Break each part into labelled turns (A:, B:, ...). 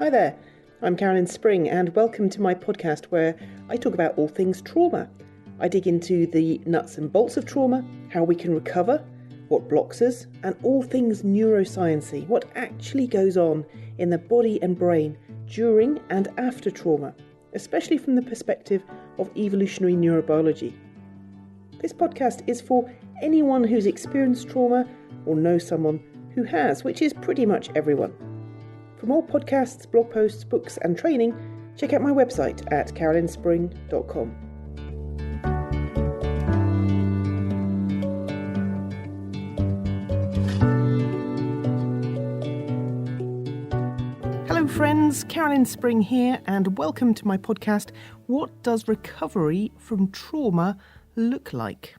A: Hi there, I'm Carolyn Spring and welcome to my podcast where I talk about all things trauma. I dig into the nuts and bolts of trauma, how we can recover, what blocks us, and all things neuroscience-y, what actually goes on in the body and brain during and after trauma, especially from the perspective of evolutionary neurobiology. This podcast is for anyone who's experienced trauma or knows someone who has, which is pretty much everyone. For more podcasts, blog posts, books and training, check out my website at carolynspring.com. Hello friends, Carolyn Spring here and welcome to my podcast, What Does Recovery from Trauma Look Like?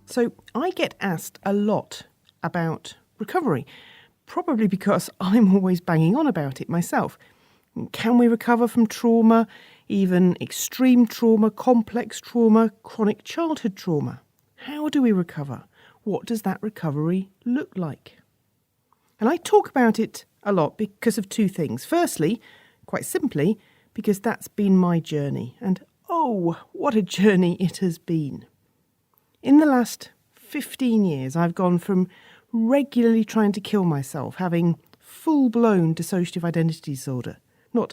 A: So I get asked a lot about recovery, probably because I'm always banging on about it myself. Can we recover from trauma, even extreme trauma, complex trauma, chronic childhood trauma? How do we recover? What does that recovery look like? And I talk about it a lot because of two things. Firstly, quite simply, because that's been my journey. And oh, what a journey it has been. In the last 15 years, I've gone from regularly trying to kill myself, having full-blown dissociative identity disorder, not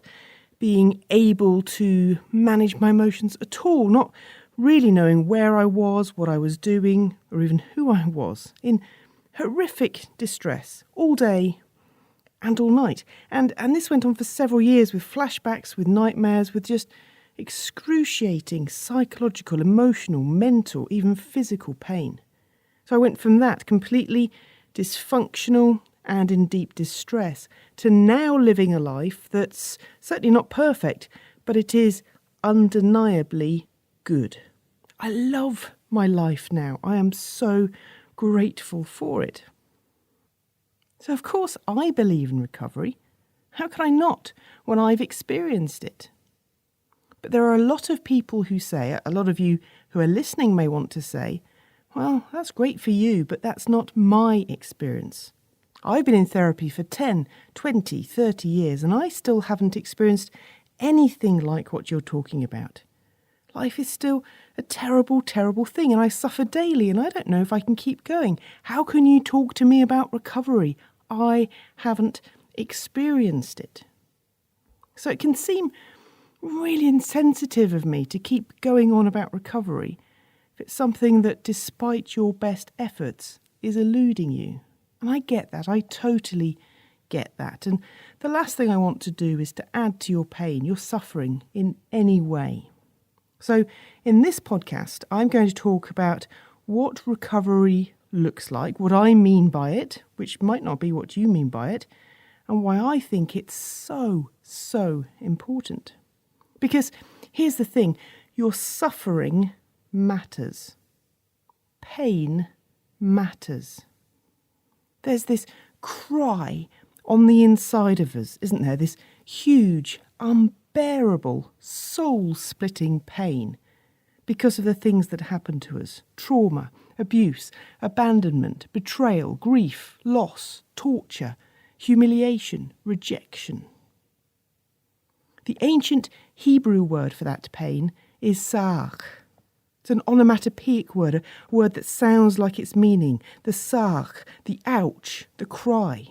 A: being able to manage my emotions at all, not really knowing where I was, what I was doing, or even who I was, in horrific distress all day and all night. And this went on for several years with flashbacks, with nightmares, with just excruciating psychological, emotional, mental, even physical pain. So I went from that completely dysfunctional and in deep distress to now living a life that's certainly not perfect, but it is undeniably good. I love my life now. I am so grateful for it. So of course I believe in recovery. How could I not when I've experienced it? But there are a lot of people who say, a lot of you who are listening may want to say, well, that's great for you, but that's not my experience. I've been in therapy for 10, 20, 30 years, and I still haven't experienced anything like what you're talking about. Life is still a terrible, terrible thing, and I suffer daily, and I don't know if I can keep going. How can you talk to me about recovery? I haven't experienced it. So it can seem really insensitive of me to keep going on about recovery if it's something that, despite your best efforts, is eluding you. And I get that. I totally get that. And the last thing I want to do is to add to your pain, your suffering in any way. So in this podcast, I'm going to talk about what recovery looks like, what I mean by it, which might not be what you mean by it, and why I think it's so, so important. Because here's the thing, your suffering matters. Pain matters. There's this cry on the inside of us, isn't there? This huge, unbearable, soul-splitting pain because of the things that happen to us. Trauma, abuse, abandonment, betrayal, grief, loss, torture, humiliation, rejection. The ancient Hebrew word for that pain is sa'ach. It's an onomatopoeic word, a word that sounds like its meaning. The sa'ach, the ouch, the cry.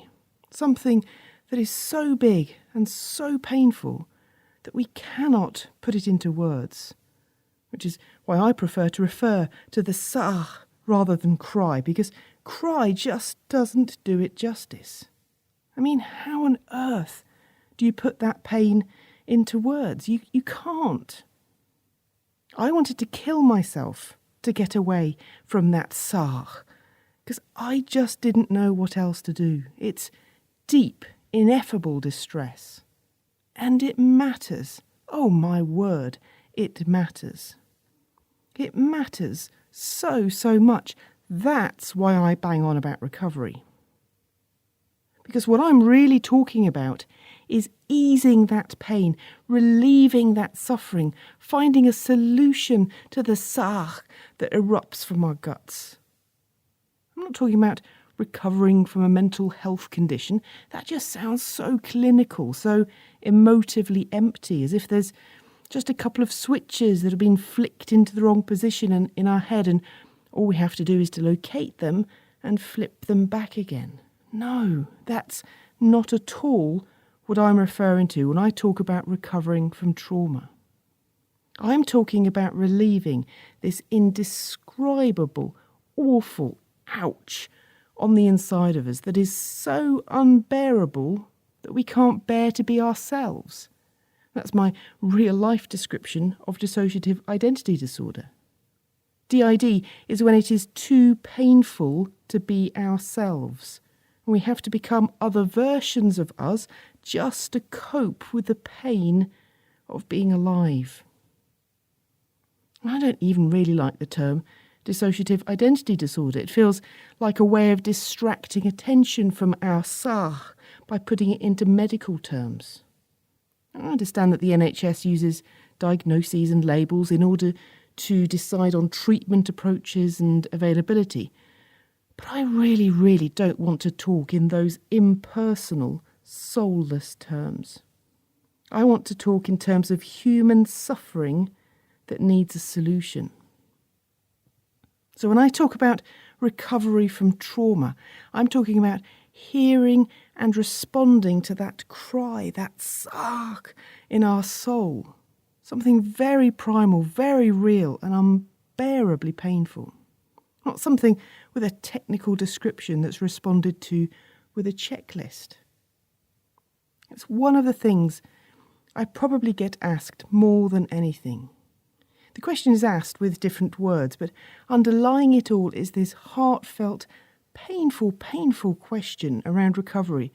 A: Something that is so big and so painful that we cannot put it into words. Which is why I prefer to refer to the sa'ach rather than cry, because cry just doesn't do it justice. I mean, how on earth do you put that pain into words? You can't. I wanted to kill myself to get away from that sa'ach, because I just didn't know what else to do. It's deep, ineffable distress. And it matters. Oh my word, it matters. It matters so, so much. That's why I bang on about recovery. Because what I'm really talking about is easing that pain, relieving that suffering, finding a solution to the sa'ach that erupts from our guts. I'm not talking about recovering from a mental health condition, that just sounds so clinical, so emotively empty, as if there's just a couple of switches that have been flicked into the wrong position in our head, and all we have to do is to locate them and flip them back again. No, that's not at all what I'm referring to when I talk about recovering from trauma. I'm talking about relieving this indescribable, awful ouch on the inside of us that is so unbearable that we can't bear to be ourselves. That's my real-life description of dissociative identity disorder. DID is when it is too painful to be ourselves. We have to become other versions of us just to cope with the pain of being alive. I don't even really like the term dissociative identity disorder. It feels like a way of distracting attention from our SAH by putting it into medical terms. I understand that the NHS uses diagnoses and labels in order to decide on treatment approaches and availability. But I really, really don't want to talk in those impersonal, soulless terms. I want to talk in terms of human suffering that needs a solution. So when I talk about recovery from trauma, I'm talking about hearing and responding to that cry, that suck in our soul. Something very primal, very real and unbearably painful. Not something with a technical description that's responded to with a checklist. It's one of the things I probably get asked more than anything. The question is asked with different words, but underlying it all is this heartfelt, painful question around recovery,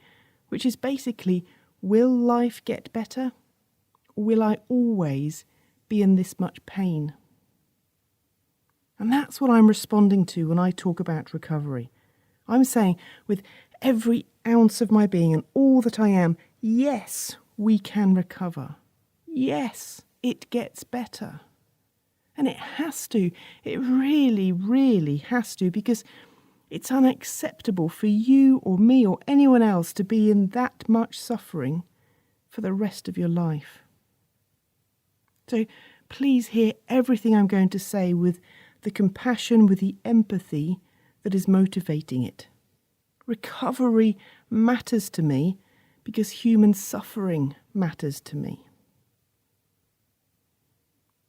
A: which is basically, will life get better? Or will I always be in this much pain? And that's what I'm responding to when I talk about recovery. I'm saying, with every ounce of my being and all that I am, yes, we can recover. Yes, it gets better. And it has to. It really, really has to, because it's unacceptable for you or me or anyone else to be in that much suffering for the rest of your life. So please hear everything I'm going to say with the compassion, with the empathy that is motivating it. Recovery matters to me because human suffering matters to me.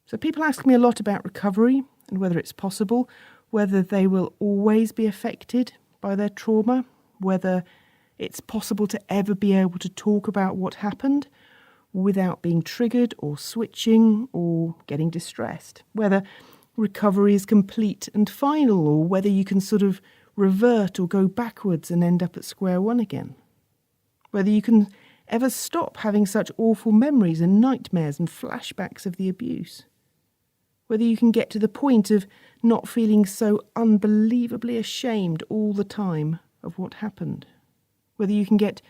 A: So people ask me a lot about recovery and whether it's possible, whether they will always be affected by their trauma, whether it's possible to ever be able to talk about what happened without being triggered or switching or getting distressed, whether recovery is complete and final, or whether you can sort of revert or go backwards and end up at square one again, whether you can ever stop having such awful memories and nightmares and flashbacks of the abuse, whether you can get to the point of not feeling so unbelievably ashamed all the time of what happened, whether you can get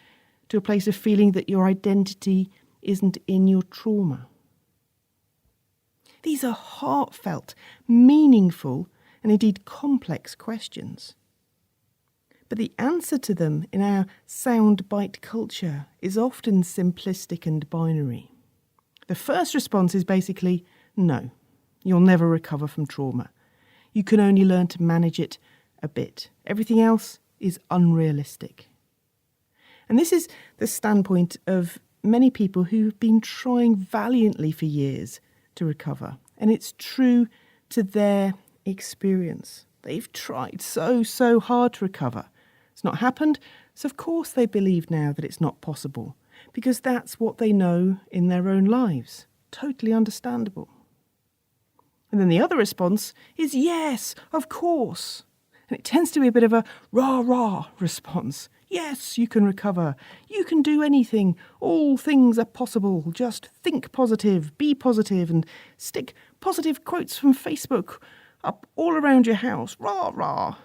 A: to a place of feeling that your identity isn't in your trauma. These are heartfelt, meaningful, and indeed complex questions. But the answer to them in our soundbite culture is often simplistic and binary. The first response is basically, no, you'll never recover from trauma. You can only learn to manage it a bit. Everything else is unrealistic. And this is the standpoint of many people who've been trying valiantly for years to recover. And it's true to their experience. They've tried so hard to recover. It's not happened, so of course they believe now that it's not possible, because that's what they know in their own lives. Totally understandable. And then the other response is yes, of course. And it tends to be a bit of a rah-rah response. Yes, you can recover. You can do anything. All things are possible. Just think positive, be positive, and stick positive quotes from Facebook up all around your house. Rah-rah.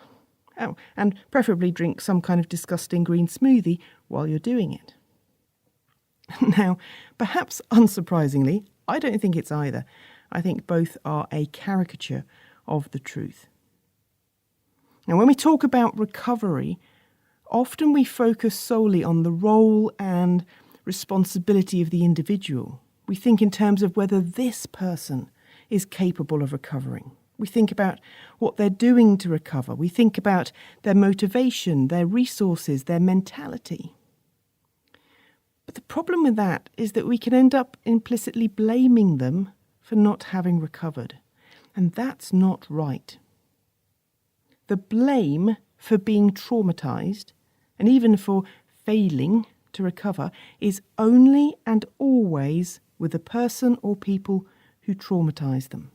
A: Oh, and preferably drink some kind of disgusting green smoothie while you're doing it. Now, perhaps unsurprisingly, I don't think it's either. I think both are a caricature of the truth. Now, when we talk about recovery, often we focus solely on the role and responsibility of the individual. We think in terms of whether this person is capable of recovering. We think about what they're doing to recover. We think about their motivation, their resources, their mentality. But the problem with that is that we can end up implicitly blaming them for not having recovered. And that's not right. The blame for being traumatised, and even for failing to recover, is only and always with the person or people who traumatised them.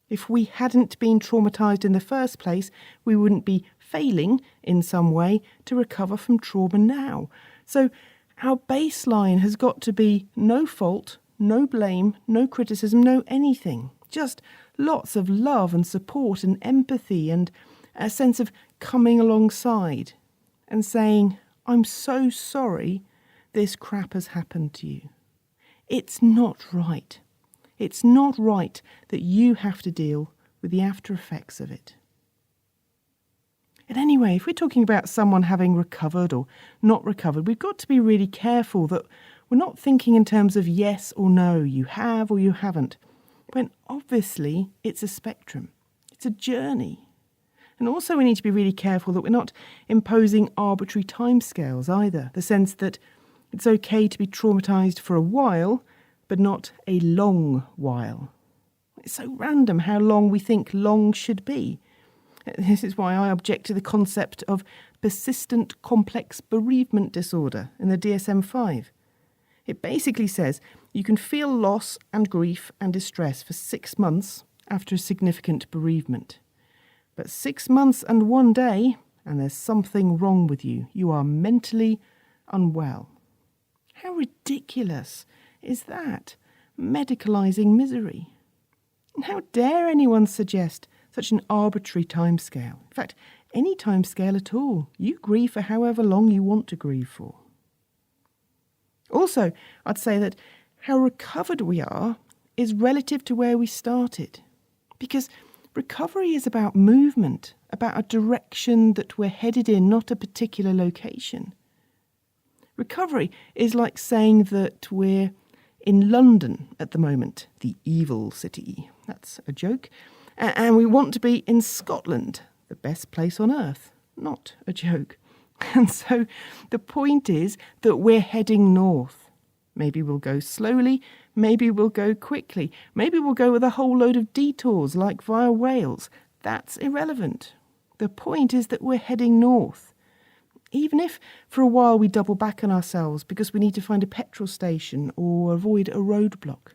A: If we hadn't been traumatised in the first place, we wouldn't be failing in some way to recover from trauma now. So our baseline has got to be no fault, no blame, no criticism, no anything. Just lots of love and support and empathy and a sense of coming alongside and saying, I'm so sorry this crap has happened to you. It's not right. It's not right that you have to deal with the after effects of it. And anyway, if we're talking about someone having recovered or not recovered, we've got to be really careful that we're not thinking in terms of yes or no, you have or you haven't, when obviously it's a spectrum. It's a journey. And also we need to be really careful that we're not imposing arbitrary timescales either, the sense that it's okay to be traumatised for a while, but not a long while. It's so random how long we think long should be. This is why I object to the concept of persistent complex bereavement disorder in the DSM-5. It basically says you can feel loss and grief and distress for 6 months after a significant bereavement. But 6 months and 1 day, and there's something wrong with you. You are mentally unwell. How ridiculous is that? Medicalising misery. And how dare anyone suggest such an arbitrary timescale? In fact, any timescale at all. You grieve for however long you want to grieve for. Also, I'd say that how recovered we are is relative to where we started. Because recovery is about movement, about a direction that we're headed in, not a particular location. Recovery is like saying that we're in London at the moment, the evil city. That's a joke. And we want to be in Scotland, the best place on earth. Not a joke. And so the point is that we're heading north. Maybe we'll go slowly, maybe we'll go quickly, maybe we'll go with a whole load of detours like via Wales. That's irrelevant. The point is that we're heading north. Even if for a while we double back on ourselves because we need to find a petrol station or avoid a roadblock.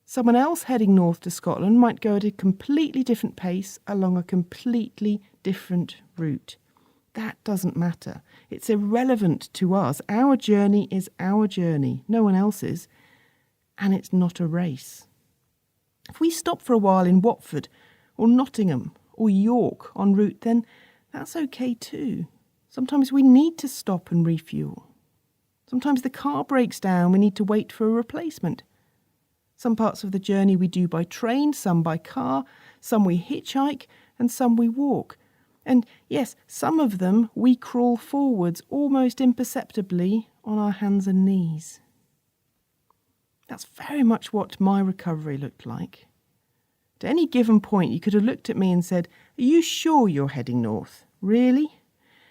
A: Someone else heading north to Scotland might go at a completely different pace along a completely different route. That doesn't matter. It's irrelevant to us. Our journey is our journey, no one else's, and it's not a race. If we stop for a while in Watford or Nottingham or York en route, then that's okay too. Sometimes we need to stop and refuel. Sometimes the car breaks down, we need to wait for a replacement. Some parts of the journey we do by train, some by car, some we hitchhike, and some we walk. And yes, some of them we crawl forwards almost imperceptibly on our hands and knees. That's very much what my recovery looked like. At any given point, you could have looked at me and said, "Are you sure you're heading north? Really?"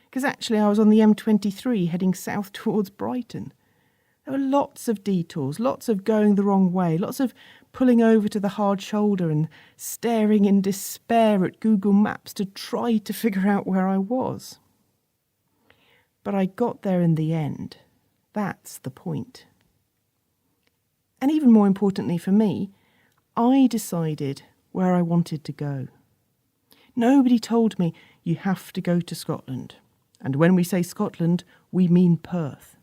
A: Because actually I was on the M23 heading south towards Brighton. There were lots of detours, lots of going the wrong way, lots of pulling over to the hard shoulder and staring in despair at Google Maps to try to figure out where I was. But I got there in the end. That's the point. And even more importantly for me, I decided where I wanted to go. Nobody told me, you have to go to Scotland. And when we say Scotland, we mean Perth.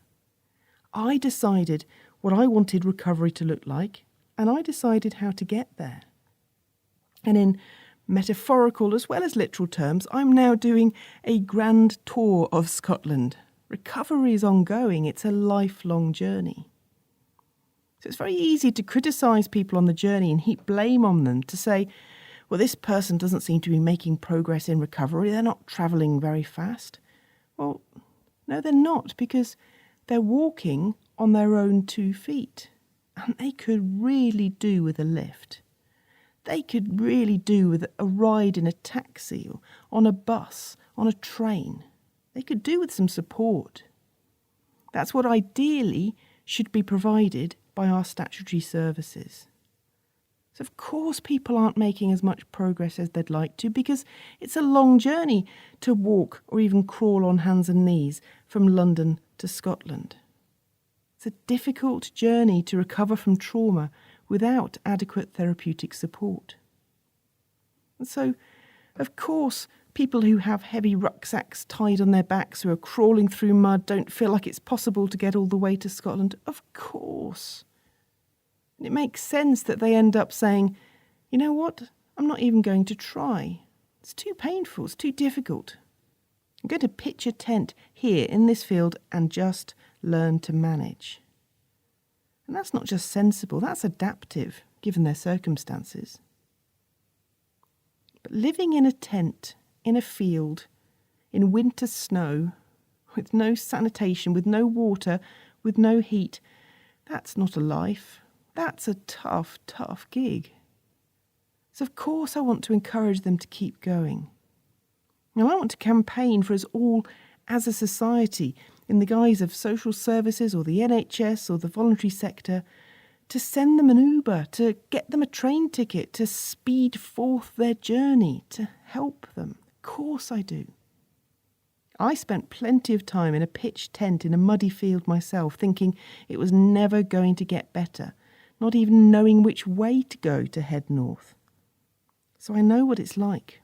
A: I decided what I wanted recovery to look like, and I decided how to get there. And in metaphorical as well as literal terms, I'm now doing a grand tour of Scotland. Recovery is ongoing. It's a lifelong journey. So it's very easy to criticise people on the journey and heap blame on them, to say, well, this person doesn't seem to be making progress in recovery. They're not travelling very fast. Well, no, they're not, because they're walking on their own 2 feet. And they could really do with a lift. They could really do with a ride in a taxi or on a bus, on a train. They could do with some support. That's what ideally should be provided by our statutory services. So of course people aren't making as much progress as they'd like to, because it's a long journey to walk or even crawl on hands and knees from London to Scotland. It's a difficult journey to recover from trauma without adequate therapeutic support. And so, of course, people who have heavy rucksacks tied on their backs, who are crawling through mud, don't feel like it's possible to get all the way to Scotland. Of course. And it makes sense that they end up saying, you know what, I'm not even going to try. It's too painful, it's too difficult. I'm going to pitch a tent here in this field and just learn to manage. And that's not just sensible, that's adaptive, given their circumstances. But living in a tent, in a field, in winter snow, with no sanitation, with no water, with no heat, that's not a life. That's a tough, tough gig. So of course I want to encourage them to keep going. Now I want to campaign for us all as a society, in the guise of social services or the NHS or the voluntary sector, to send them an Uber, to get them a train ticket, to speed forth their journey, to help them. Of course I do. I spent plenty of time in a pitched tent in a muddy field myself, thinking it was never going to get better, not even knowing which way to go to head north. So I know what it's like.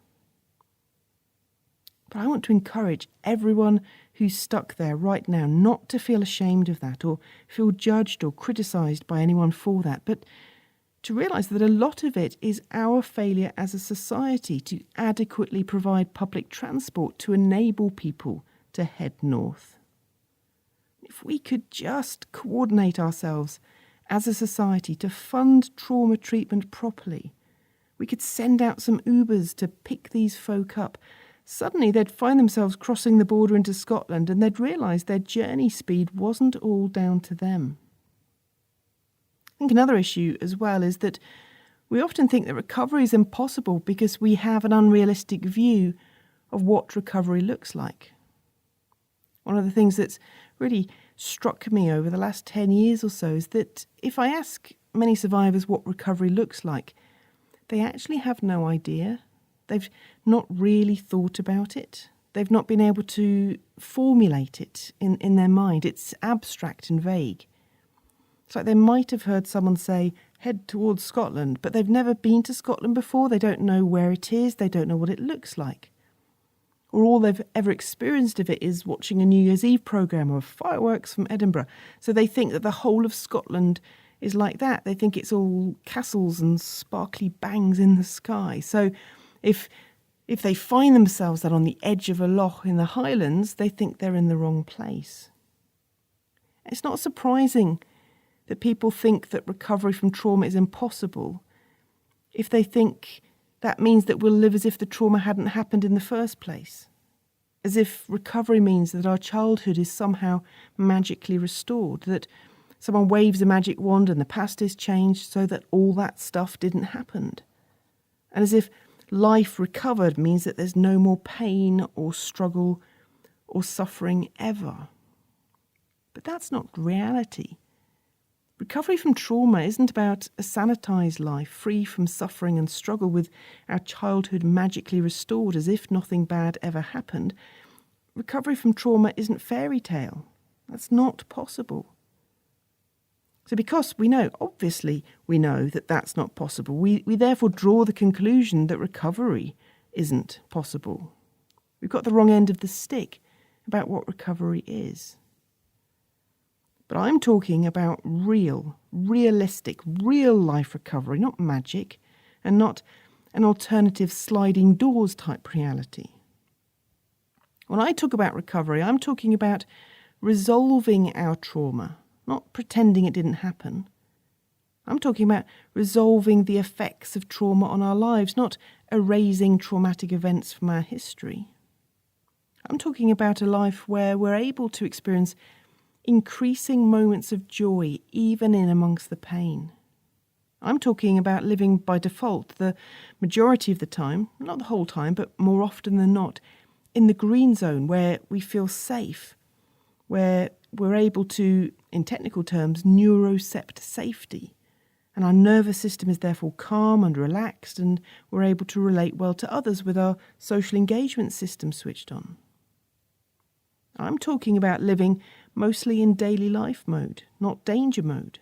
A: But I want to encourage everyone who's stuck there right now not to feel ashamed of that or feel judged or criticised by anyone for that, but to realise that a lot of it is our failure as a society to adequately provide public transport to enable people to head north. If we could just coordinate ourselves as a society to fund trauma treatment properly, we could send out some Ubers to pick these folk up. Suddenly they'd find themselves crossing the border into Scotland and they'd realise their journey speed wasn't all down to them. I think another issue as well is that we often think that recovery is impossible because we have an unrealistic view of what recovery looks like. One of the things that's really struck me over the last 10 years or so is that if I ask many survivors what recovery looks like, they actually have no idea. They've not really thought about it. They've not been able to formulate it in their mind. It's abstract and vague. It's like they might have heard someone say, head towards Scotland, but they've never been to Scotland before. They don't know where it is. They don't know what it looks like. Or all they've ever experienced of it is watching a New Year's Eve programme or fireworks from Edinburgh. So they think that the whole of Scotland is like that. They think it's all castles and sparkly bangs in the sky. So if they find themselves out on the edge of a loch in the Highlands, they think they're in the wrong place. It's not surprising that people think that recovery from trauma is impossible if they think that means that we'll live as if the trauma hadn't happened in the first place, as if recovery means that our childhood is somehow magically restored, that someone waves a magic wand and the past is changed so that all that stuff didn't happen, and as if life recovered means that there's no more pain or struggle or suffering ever. But that's not reality. Recovery from trauma isn't about a sanitised life, free from suffering and struggle, with our childhood magically restored as if nothing bad ever happened. Recovery from trauma isn't fairy tale. That's not possible. So because obviously we know that that's not possible, we therefore draw the conclusion that recovery isn't possible. We've got the wrong end of the stick about what recovery is. But I'm talking about realistic, real-life recovery, not magic, and not an alternative sliding doors type reality. When I talk about recovery, I'm talking about resolving our trauma, not pretending it didn't happen. I'm talking about resolving the effects of trauma on our lives, not erasing traumatic events from our history. I'm talking about a life where we're able to experience increasing moments of joy, even in amongst the pain. I'm talking about living by default the majority of the time, not the whole time, but more often than not, in the green zone where we feel safe, where we're able to, in technical terms, neurocept safety. And our nervous system is therefore calm and relaxed, and we're able to relate well to others with our social engagement system switched on. I'm talking about living mostly in daily life mode, not danger mode.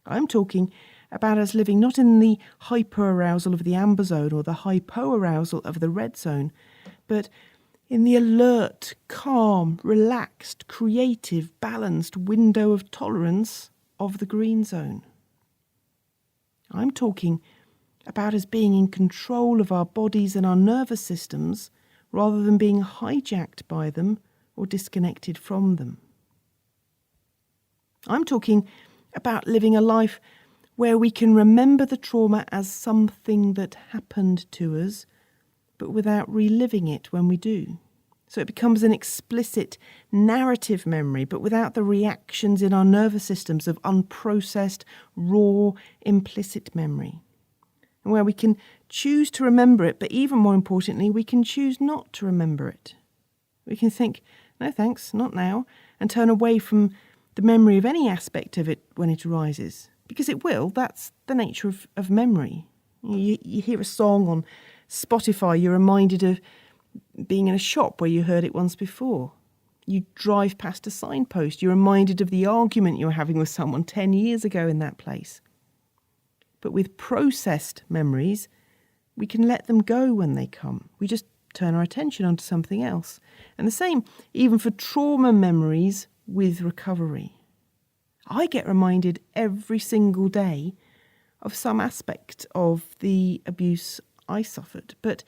A: I'm talking about us living not in the hyper-arousal of the amber zone or the hypo-arousal of the red zone, but in the alert, calm, relaxed, creative, balanced window of tolerance of the green zone. I'm talking about us being in control of our bodies and our nervous systems rather than being hijacked by them or disconnected from them. I'm talking about living a life where we can remember the trauma as something that happened to us, but without reliving it when we do. So it becomes an explicit narrative memory, but without the reactions in our nervous systems of unprocessed, raw, implicit memory. And where we can choose to remember it, but even more importantly, we can choose not to remember it. We can think, no thanks, not now, and turn away from the memory of any aspect of it when it arises. Because it will, that's the nature of memory. You hear a song on Spotify, you're reminded of being in a shop where you heard it once before. You drive past a signpost, you're reminded of the argument you were having with someone 10 years ago in that place. But with processed memories, we can let them go when they come. We just turn our attention onto something else. And the same even for trauma memories with recovery. I get reminded every single day of some aspect of the abuse I suffered, but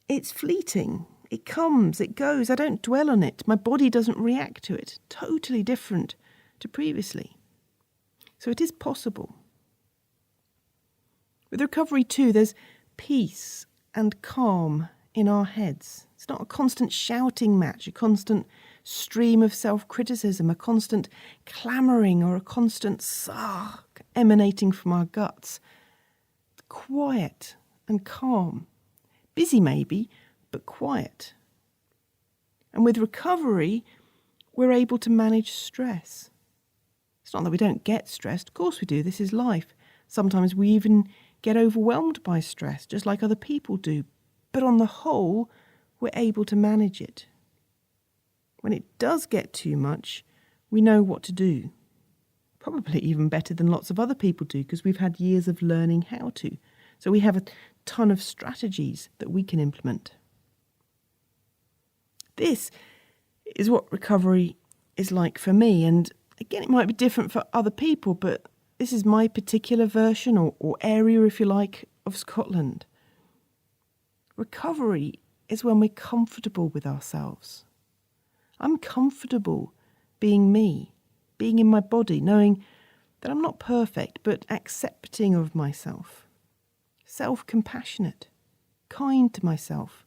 A: it's fleeting. It comes, it goes. I don't dwell on it. My body doesn't react to it. Totally different to previously. So it is possible. With recovery too, there's peace and calm in our heads. It's not a constant shouting match, a constant stream of self-criticism, a constant clamouring or a constant sark emanating from our guts. It's quiet and calm. Busy maybe, but quiet. And with recovery, we're able to manage stress. It's not that we don't get stressed. Of course we do. This is life. Sometimes we even get overwhelmed by stress, just like other people do. But on the whole, we're able to manage it. When it does get too much, we know what to do. Probably even better than lots of other people do, because we've had years of learning how to. So we have a ton of strategies that we can implement. This is what recovery is like for me. And again, it might be different for other people, but this is my particular version or area, if you like, of Scotland. Recovery is when we're comfortable with ourselves. I'm comfortable being me, being in my body, knowing that I'm not perfect, but accepting of myself. Self-compassionate, kind to myself,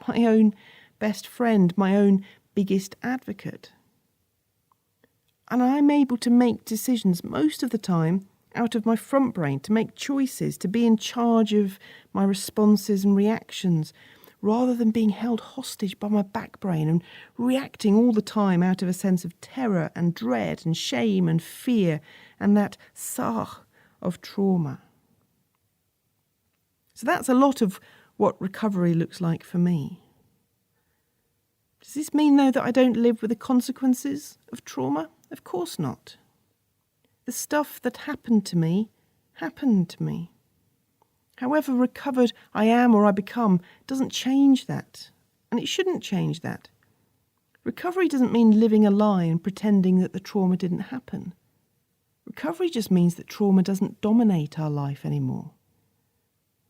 A: my own best friend, my own biggest advocate. And I'm able to make decisions most of the time out of my front brain, to make choices, to be in charge of my responses and reactions, rather than being held hostage by my back brain and reacting all the time out of a sense of terror and dread and shame and fear and that sarh of trauma. So that's a lot of what recovery looks like for me. Does this mean, though, that I don't live with the consequences of trauma? Of course not. The stuff that happened to me happened to me. However recovered I am or I become doesn't change that, and it shouldn't change that. Recovery doesn't mean living a lie and pretending that the trauma didn't happen. Recovery just means that trauma doesn't dominate our life anymore.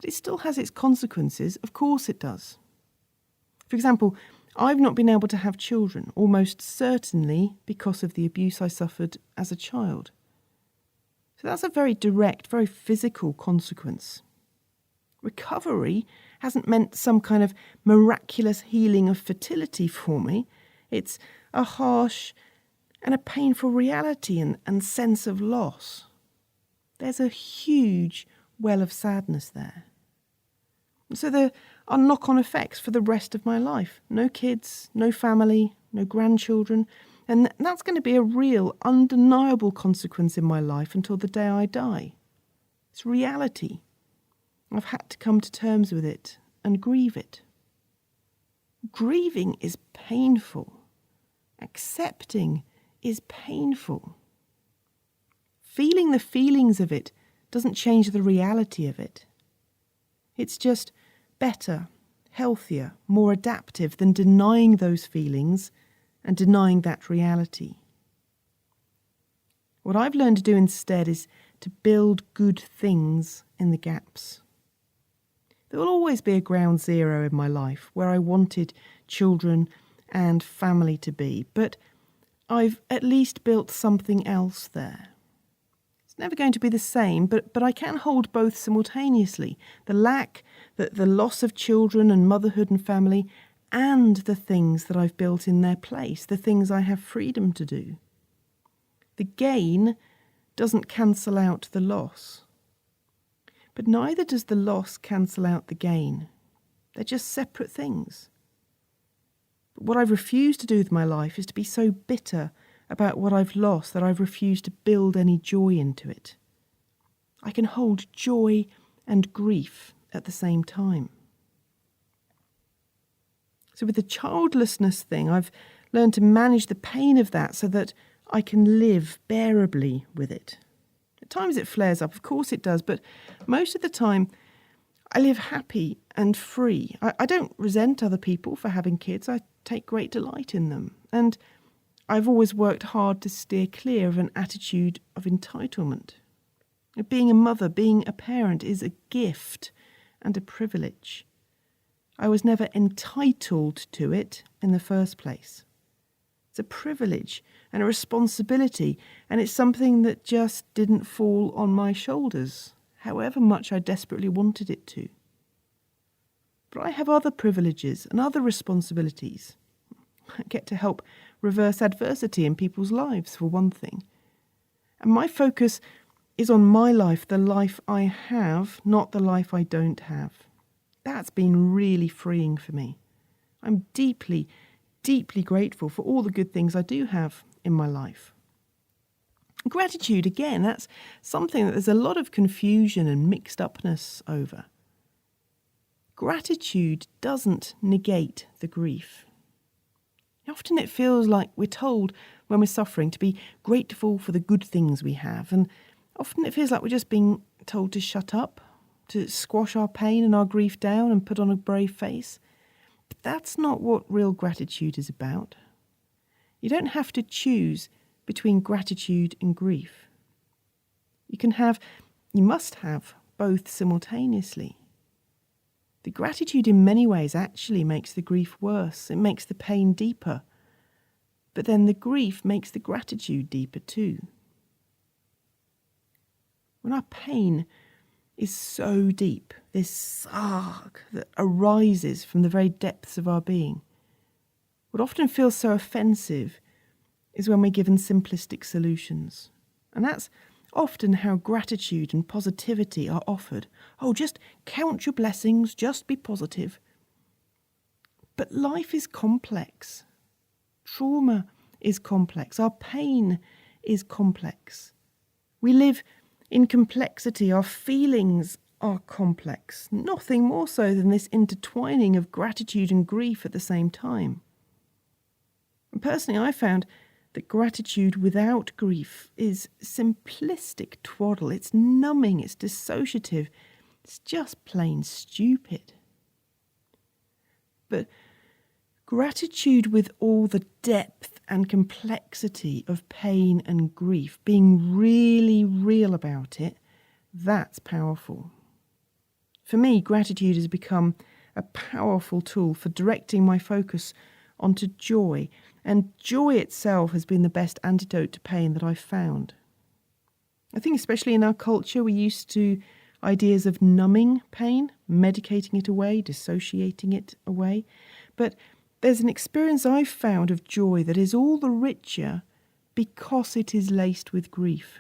A: But it still has its consequences, of course it does. For example, I've not been able to have children, almost certainly because of the abuse I suffered as a child. So that's a very direct, very physical consequence. Recovery hasn't meant some kind of miraculous healing of fertility for me. It's a harsh and a painful reality and sense of loss. There's a huge well of sadness there. So there are knock-on effects for the rest of my life. No kids, no family, no grandchildren. And that's going to be a real, undeniable consequence in my life until the day I die. It's reality. I've had to come to terms with it and grieve it. Grieving is painful. Accepting is painful. Feeling the feelings of it doesn't change the reality of it. It's just better, healthier, more adaptive than denying those feelings and denying that reality. What I've learned to do instead is to build good things in the gaps. There will always be a ground zero in my life where I wanted children and family to be, but I've at least built something else there. It's never going to be the same, but I can hold both simultaneously. The loss of children and motherhood and family, and the things that I've built in their place, the things I have freedom to do. The gain doesn't cancel out the loss. But neither does the loss cancel out the gain. They're just separate things. But what I've refused to do with my life is to be so bitter about what I've lost that I've refused to build any joy into it. I can hold joy and grief at the same time. So with the childlessness thing, I've learned to manage the pain of that so that I can live bearably with it. At times it flares up, of course it does, but most of the time I live happy and free. I don't resent other people for having kids. I take great delight in them. And I've always worked hard to steer clear of an attitude of entitlement. Being a mother, being a parent is a gift and a privilege. I was never entitled to it in the first place. It's a privilege and a responsibility, and it's something that just didn't fall on my shoulders, however much I desperately wanted it to. But I have other privileges and other responsibilities. I get to help reverse adversity in people's lives, for one thing. And my focus is on my life, the life I have, not the life I don't have. That's been really freeing for me. I'm deeply, deeply grateful for all the good things I do have in my life. Gratitude, again, that's something that there's a lot of confusion and mixed upness over. Gratitude doesn't negate the grief. Often it feels like we're told when we're suffering to be grateful for the good things we have, and often it feels like we're just being told to shut up, to squash our pain and our grief down and put on a brave face. But that's not what real gratitude is about. You don't have to choose between gratitude and grief. You must have both simultaneously. The gratitude in many ways actually makes the grief worse. It makes the pain deeper. But then the grief makes the gratitude deeper too. When our pain is so deep, this sarg that arises from the very depths of our being, what often feels so offensive is when we're given simplistic solutions. And that's often how gratitude and positivity are offered. Oh, just count your blessings, just be positive. But life is complex. Trauma is complex. Our pain is complex. We live in complexity. Our feelings are complex. Nothing more so than this intertwining of gratitude and grief at the same time. And personally, I found that gratitude without grief is simplistic twaddle. It's numbing, it's dissociative, it's just plain stupid. But gratitude with all the depth and complexity of pain and grief, being really real about it, that's powerful. For me, gratitude has become a powerful tool for directing my focus onto joy, and joy itself has been the best antidote to pain that I've found. I think especially in our culture, we're used to ideas of numbing pain, medicating it away, dissociating it away. But there's an experience I've found of joy that is all the richer because it is laced with grief.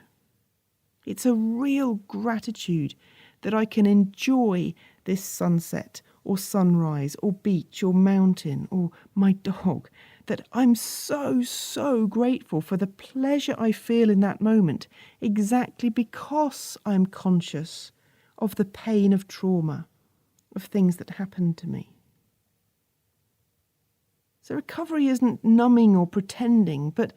A: It's a real gratitude that I can enjoy this sunset or sunrise or beach or mountain or my dog, that I'm so grateful for the pleasure I feel in that moment, exactly because I'm conscious of the pain of trauma, of things that happened to me. So recovery isn't numbing or pretending, but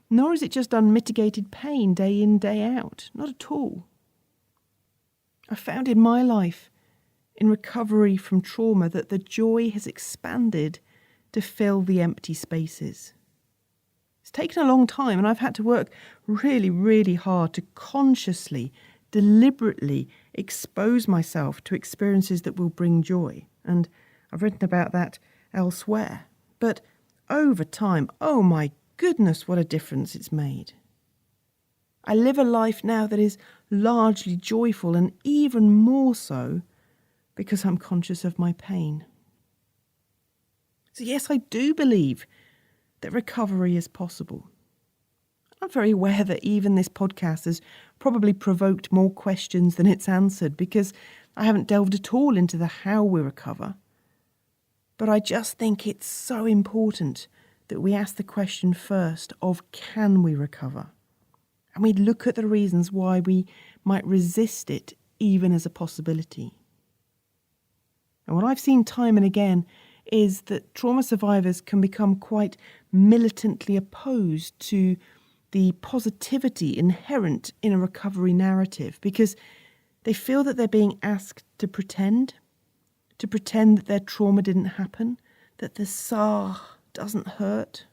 A: nor is it just unmitigated pain day in, day out. Not at all. I found in my life, in recovery from trauma, that the joy has expanded to fill the empty spaces. It's taken a long time, and I've had to work really hard to consciously, deliberately expose myself to experiences that will bring joy. And I've written about that elsewhere. But over time, oh my goodness, what a difference it's made. I live a life now that is largely joyful, and even more so because I'm conscious of my pain. So yes, I do believe that recovery is possible. I'm very aware that even this podcast has probably provoked more questions than it's answered, because I haven't delved at all into the how we recover. But I just think it's so important that we ask the question first of, can we recover? And we look at the reasons why we might resist it even as a possibility. And what I've seen time and again is that trauma survivors can become quite militantly opposed to the positivity inherent in a recovery narrative, because they feel that they're being asked to pretend that their trauma didn't happen, that the SAR doesn't hurt,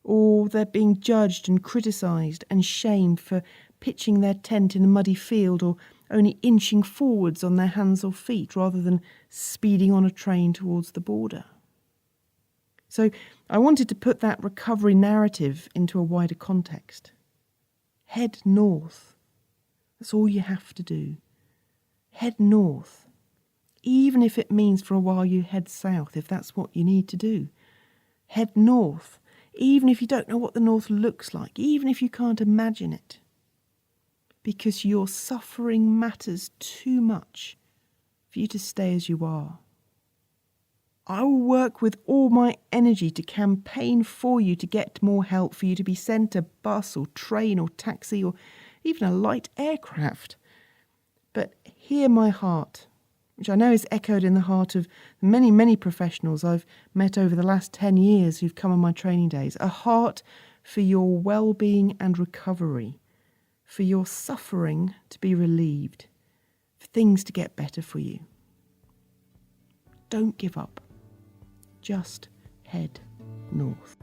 A: or they're being judged and criticised and shamed for pitching their tent in a muddy field or only inching forwards on their hands or feet rather than speeding on a train towards the border. So I wanted to put that recovery narrative into a wider context. Head north. That's all you have to do. Head north. Even if it means for a while you head south, if that's what you need to do. Head north. Even if you don't know what the north looks like, even if you can't imagine it. Because your suffering matters too much for you to stay as you are. I will work with all my energy to campaign for you to get more help, for you to be sent a bus or train or taxi or even a light aircraft. But hear my heart, which I know is echoed in the heart of many professionals I've met over the last 10 years who've come on my training days. A heart for your well-being and recovery, for your suffering to be relieved, for things to get better for you. Don't give up. Just head north.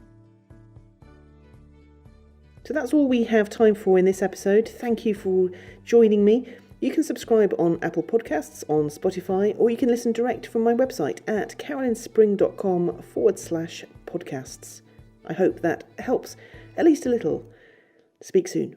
A: So that's all we have time for in this episode. Thank you for joining me. You can subscribe on Apple Podcasts, on Spotify, or you can listen direct from my website at carolynspring.com/podcasts. I hope that helps at least a little. Speak soon.